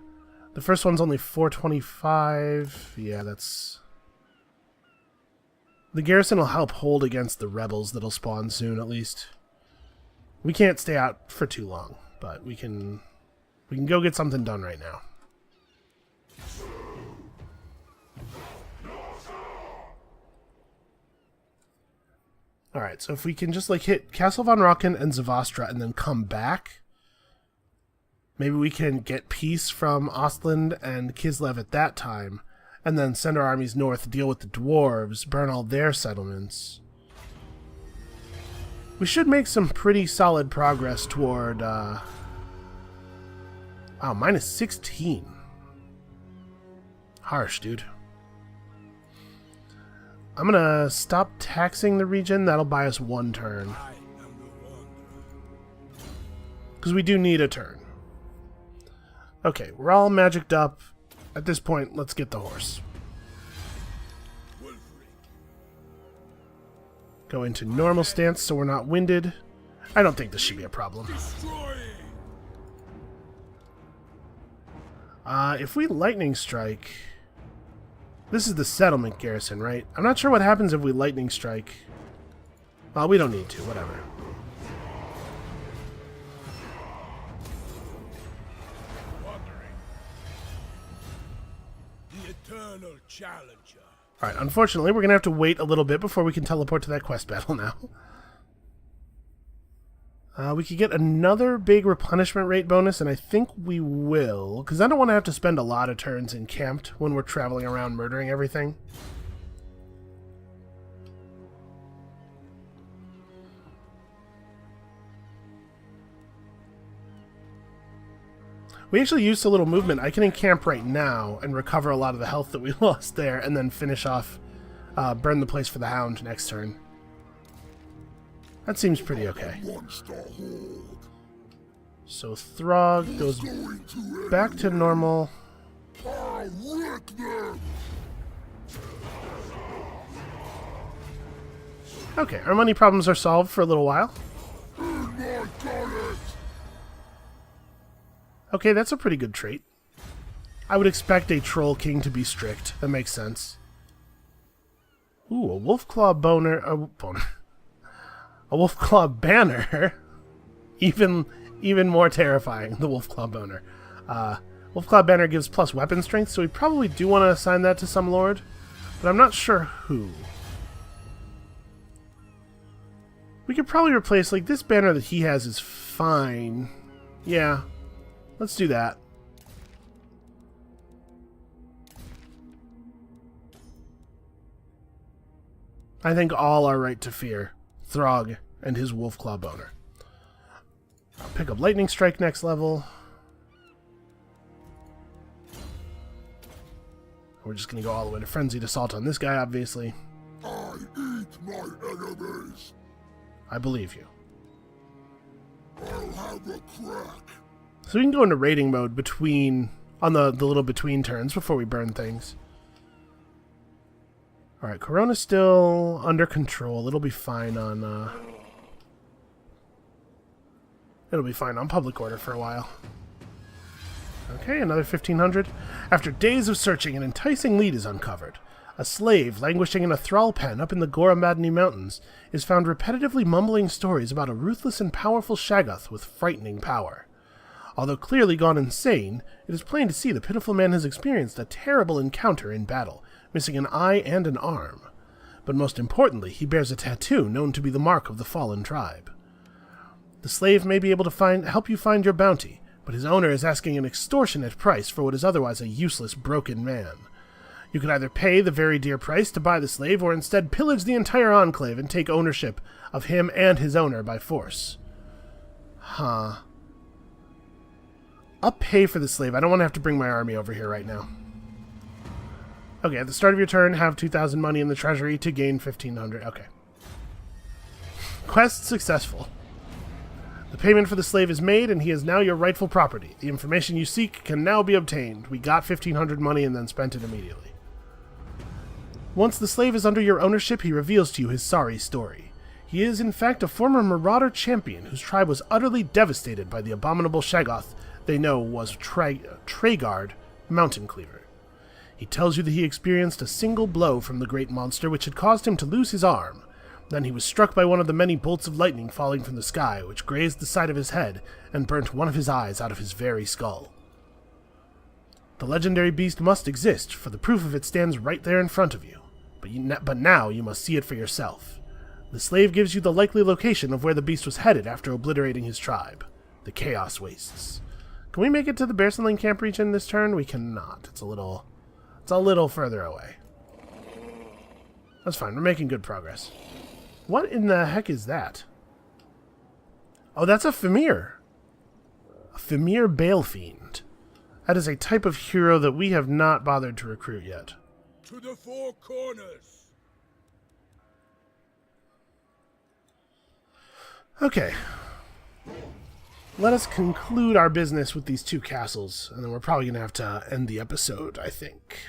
S1: The first one's only 425. Yeah, that's... The garrison will help hold against the rebels that'll spawn soon, at least. We can't stay out for too long, but we can go get something done right now. Alright, so if we can just like hit Castle von Rocken and Zavastra and then come back, maybe we can get peace from Ostland and Kislev at that time, and then send our armies north, deal with the dwarves, burn all their settlements. We should make some pretty solid progress toward, wow, minus 16. Harsh, dude. I'm gonna stop taxing the region. That'll buy us 1 turn. Because we do need a turn. Okay, we're all magicked up. At this point, let's get the horse. Go into normal stance so we're not winded. I don't think this should be a problem. If we lightning strike... This is the settlement garrison, right? I'm not sure what happens if we lightning strike. Well, we don't need to, whatever.
S2: The eternal challenger.
S1: Alright, unfortunately, we're going to have to wait a little bit before we can teleport to that quest battle now. We could get another big replenishment rate bonus, and I think we will, because I don't want to have to spend a lot of turns encamped when we're traveling around murdering everything. We actually used a little movement. I can encamp right now and recover a lot of the health that we lost there, and then finish off, burn the place for the Hound next turn. That seems pretty okay. So Throg goes back to normal. Okay, our money problems are solved for a little while. Okay, that's a pretty good trait. I would expect a Troll King to be strict. That makes sense. Ooh, a Wolfclaw boner. A Wolfclaw banner. Even more terrifying, the Wolfclaw boner. Wolfclaw banner gives plus weapon strength, so we probably do want to assign that to some lord, but I'm not sure who. We could probably replace, like, this banner that he has is fine. Yeah, let's do that. I think all are right to fear Throg and his Wolfclaw boner. I'll pick up Lightning Strike next level. We're just going to go all the way to Frenzied Assault on this guy, obviously.
S2: I eat my enemies.
S1: I believe you.
S2: I'll have a crack.
S1: So we can go into raiding mode on the little between turns before we burn things. Alright, Corona's still under control. It'll be fine on public order for a while. Okay, another 1,500. After days of searching, an enticing lead is uncovered. A slave languishing in a thrall pen up in the Goramadni Mountains is found repetitively mumbling stories about a ruthless and powerful Shaggoth with frightening power. Although clearly gone insane, it is plain to see the pitiful man has experienced a terrible encounter in battle, missing an eye and an arm. But most importantly, he bears a tattoo known to be the mark of the fallen tribe. The slave may be able to help you find your bounty, but his owner is asking an extortionate price for what is otherwise a useless, broken man. You can either pay the very dear price to buy the slave, or instead pillage the entire enclave and take ownership of him and his owner by force. Huh. I'll pay for the slave. I don't want to have to bring my army over here right now. Okay, at the start of your turn, have 2,000 money in the treasury to gain 1,500. Okay. Quest successful. The payment for the slave is made, and he is now your rightful property. The information you seek can now be obtained. We got 1,500 money and then spent it immediately. Once the slave is under your ownership, he reveals to you his sorry story. He is, in fact, a former marauder champion whose tribe was utterly devastated by the abominable Shaggoth they know was Traegard, Mountain Cleaver. He tells you that he experienced a single blow from the great monster which had caused him to lose his arm. Then he was struck by one of the many bolts of lightning falling from the sky, which grazed the side of his head and burnt one of his eyes out of his very skull. The legendary beast must exist, for the proof of it stands right there in front of you. But now you must see it for yourself. The slave gives you the likely location of where the beast was headed after obliterating his tribe, the Chaos Wastes. Can we make it to the Bearsenling camp region this turn? We cannot. It's a little further away. That's fine. We're making good progress. What in the heck is that? Oh, that's a Fimir. A Fimir Balefiend. That is a type of hero that we have not bothered to recruit yet.
S2: To the four corners.
S1: Okay. Let us conclude our business with these two castles, and then we're probably going to have to end the episode, I think.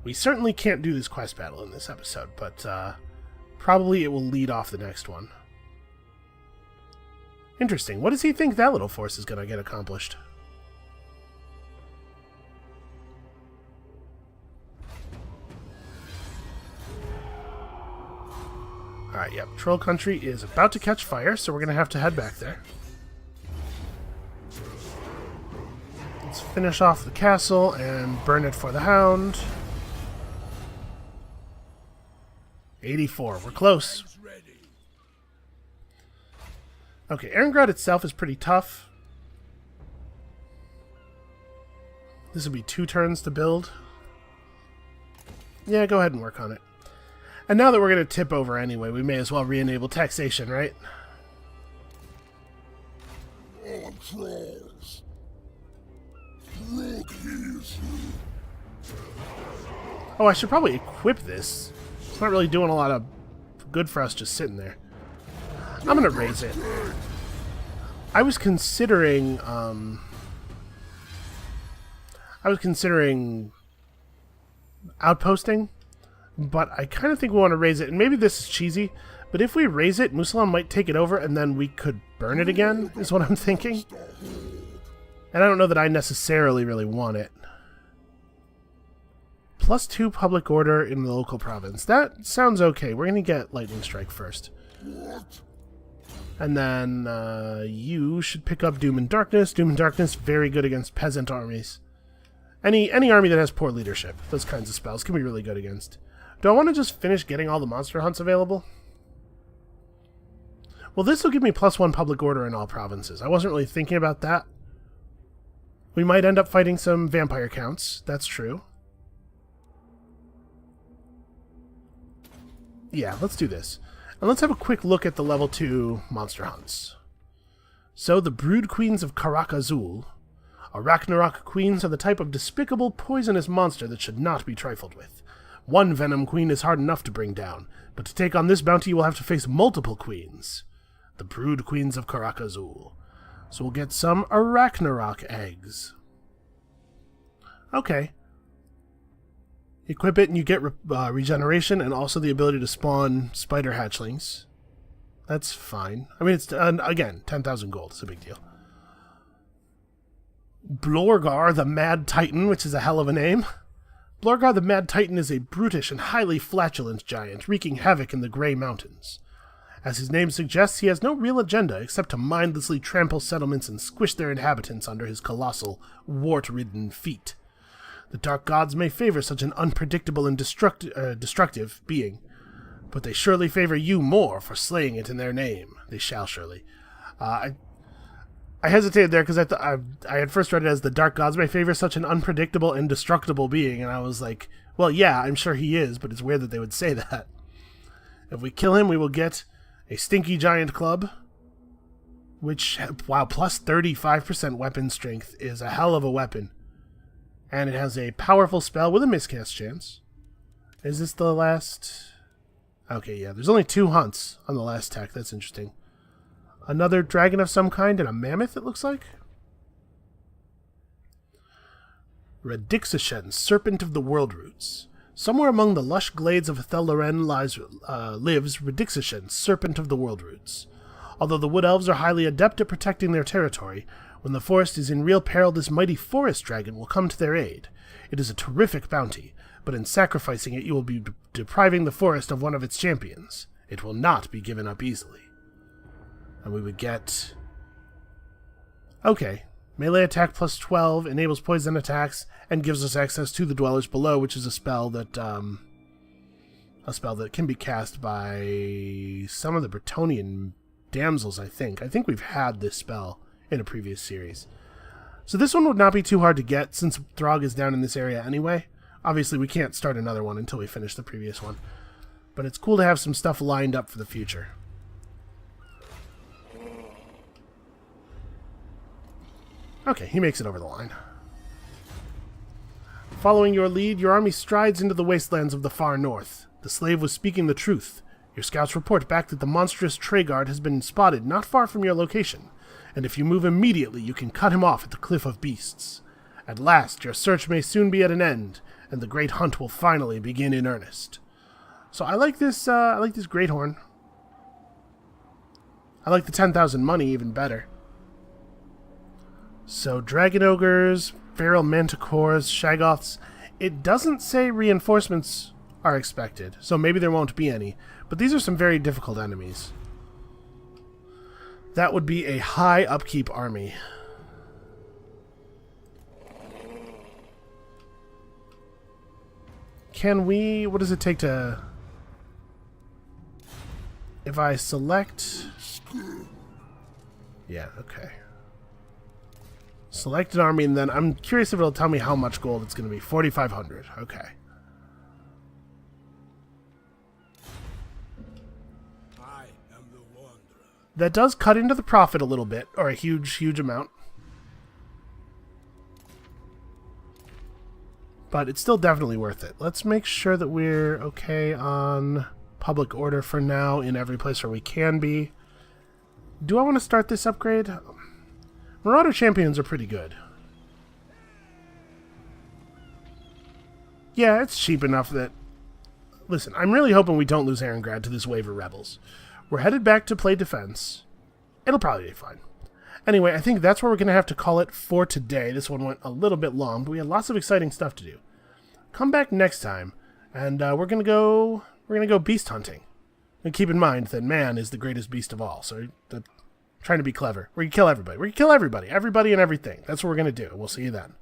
S1: We certainly can't do this quest battle in this episode, but probably it will lead off the next one. Interesting. What does he think that little force is going to get accomplished? Alright, yep. Troll Country is about to catch fire, so we're going to have to head back there. Let's finish off the castle and burn it for the Hound. 84. We're close. Okay, Erengrad itself is pretty tough. This will be 2 turns to build. Yeah, go ahead and work on it. And now that we're going to tip over anyway, we may as well re-enable taxation, right?
S2: All trolls. Look, here's you.
S1: Oh, I should probably equip this. It's not really doing a lot of good for us just sitting there. I'm going to raise it. I was considering outposting, but I kind of think we want to raise it. And maybe this is cheesy, but if we raise it, Musalon might take it over, and then we could burn it again, is what I'm thinking. And I don't know that I necessarily really want it. +2 public order in the local province. That sounds okay. We're going to get Lightning Strike first. And then you should pick up Doom and Darkness. Doom and Darkness, very good against peasant armies. Any army that has poor leadership, those kinds of spells can be really good against. Do I want to just finish getting all the monster hunts available? Well, this will give me +1 public order in all provinces. I wasn't really thinking about that. We might end up fighting some vampire counts. That's true. Yeah, let's do this. And let's have a quick look at the level 2 monster hunts. So, the Brood Queens of Karak Azul. Arachnarok Queens are the type of despicable, poisonous monster that should not be trifled with. One Venom Queen is hard enough to bring down, but to take on this bounty you will have to face multiple queens. The Brood Queens of Karak Azul. So we'll get some Arachnarok eggs. Okay. Equip it and you get regeneration and also the ability to spawn spider hatchlings. That's fine. I mean, it's, again, 10,000 gold. It's a big deal. Blorgar the Mad Titan, which is a hell of a name. Blorgar the Mad Titan is a brutish and highly flatulent giant, wreaking havoc in the Grey Mountains. As his name suggests, he has no real agenda except to mindlessly trample settlements and squish their inhabitants under his colossal, wart-ridden feet. The Dark Gods may favor such an unpredictable and destructive being, but they surely favor you more for slaying it in their name. They shall surely. I hesitated there because I had first read it as the Dark Gods may favor such an unpredictable and destructible being, and I was like, well, yeah, I'm sure he is, but it's weird that they would say that. If we kill him, we will get a Stinky Giant Club, which, wow, plus 35% weapon strength is a hell of a weapon. And it has a powerful spell with a miscast chance. Is this the last? Okay, yeah, there's only 2 hunts on the last tech. That's interesting. Another dragon of some kind and a mammoth, it looks like? Redixishen, Serpent of the World Roots. Somewhere among the lush glades of Thelloren lives Redixishen, Serpent of the World Roots. Although the Wood Elves are highly adept at protecting their territory, when the forest is in real peril, this mighty forest dragon will come to their aid. It is a terrific bounty, but in sacrificing it you will be depriving the forest of one of its champions. It will not be given up easily. And we would get... Okay. Melee attack plus 12, enables poison attacks, and gives us access to the Dwellers Below, which is a spell that can be cast by some of the Bretonnian damsels, I think. I think we've had this spell in a previous series. So this one would not be too hard to get, since Throg is down in this area anyway. Obviously, we can't start another one until we finish the previous one. But it's cool to have some stuff lined up for the future. Okay, he makes it over the line. Following your lead, your army strides into the wastelands of the far north. The slave was speaking the truth. Your scouts report back that the monstrous Treyguard has been spotted not far from your location, and if you move immediately, you can cut him off at the Cliff of Beasts. At last, your search may soon be at an end, and the great hunt will finally begin in earnest. So I like this Great Horn. I like the 10,000 money even better. So Dragon Ogres, Feral Manticores, Shaggoths. It doesn't say reinforcements are expected, so maybe there won't be any. But these are some very difficult enemies. That would be a high upkeep army. Can we... What does it take to... If I select... Yeah, okay. Select an army, and then I'm curious if it'll tell me how much gold it's going to be. 4,500. Okay.
S2: I am the wanderer.
S1: That does cut into the profit a little bit, or a huge, huge amount. But it's still definitely worth it. Let's make sure that we're okay on public order for now in every place where we can be. Do I want to start this upgrade? Marauder Champions are pretty good. Yeah, it's cheap enough that... Listen, I'm really hoping we don't lose Aarongrad to this wave of rebels. We're headed back to play defense. It'll probably be fine. Anyway, I think that's where we're going to have to call it for today. This one went a little bit long, but we had lots of exciting stuff to do. Come back next time, and we're going to go beast hunting. And keep in mind that man is the greatest beast of all, so trying to be clever. We're going to kill everybody. We're going to kill everybody. Everybody and everything. That's what we're going to do. We'll see you then.